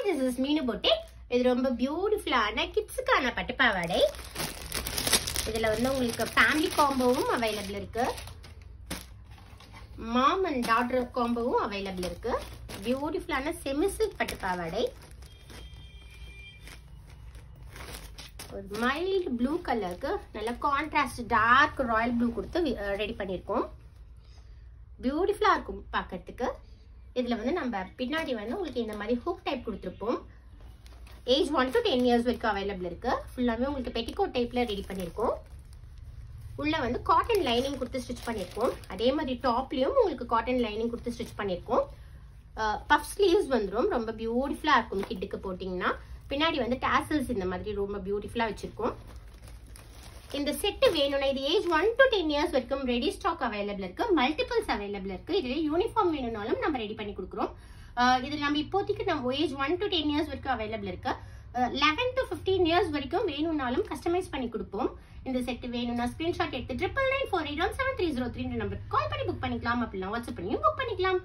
this is மீனு போட்டே. இது ரொம்ப பியூட்டிஃபுல்லான கிட்ஸுக்கான பட்டு பாவாடை. இதுல வந்து உங்களுக்கு ஃபேமிலி காம்போவும் அவைலபிள் இருக்கு, மாம் அண்ட் டாட்டர் காம்போவும் அவைலபிள் இருக்கு. பியூட்டிஃபுல்லான செமி சில்க் பட்டு பாவாடை. ஒரு மைல்டு ப்ளூ கலருக்கு நல்ல கான்ட்ராஸ்ட் டார்க் ராயல் ப்ளூ கொடுத்து ரெடி பண்ணியிருக்கோம். பியூட்டிஃபுல்லா இருக்கும் பார்க்கறதுக்கு. இதுல வந்து நம்ம பின்னாடி வந்து உங்களுக்கு இந்த மாதிரி ஹூக் டைப் கொடுத்துருப்போம். ஏஜ் 1 to 10 years வரைக்கும் அவைலபிள் இருக்கு. ஃபுல்லாவே உங்களுக்கு பெட்டிகோட் டைப்ல ரெடி பண்ணியிருக்கோம். உள்ள வந்து காட்டன் லைனிங் கொடுத்து ஸ்டிச் பண்ணியிருக்கோம். அதே மாதிரி டாப்லயும் உங்களுக்கு காட்டன் லைனிங் கொடுத்து ஸ்டிச் பண்ணியிருக்கோம். பஃப் ஸ்லீவ்ஸ் வந்துடும். ரொம்ப பியூட்டிஃபுல்லா இருக்கும் கிட்டுக்கு போட்டிங்கன்னா. பின்னாடி வந்து டாசல்ஸ் இந்த மாதிரி ரொம்ப பியூட்டிஃபுல்லா வச்சிருக்கோம். இந்த செட் வேணும்னா இது ஏஜ் 1 to 10 years வரைக்கும் ரெடி ஸ்டாக் அவைலபிள் இருக்கு. மல்டிபிள்ஸ் அவைலபிள் இருக்கு. இதுல யூனிஃபார்ம் வேணும்னாலும் நம்ம ரெடி பண்ணி கொடுக்குறோம். இது நம்ம இப்போதைக்கு நம்ம ஏஜ் 1 to 10 years வரைக்கும் அவைலபிள் இருக்கு. 11 to 15 years வரைக்கும் வேணும்னாலும் கஸ்டமைஸ் பண்ணி கொடுப்போம். இந்த செட் வேணும்னா ஸ்கிரீன்ஷாட் எடுத்து 9994817303 நம்பருக்கு கால் பண்ணி புக் பண்ணிக்கலாம். அப்படிலாம் வாட்ஸ்அப் பண்ணியும் புக் பண்ணிக்கலாம்.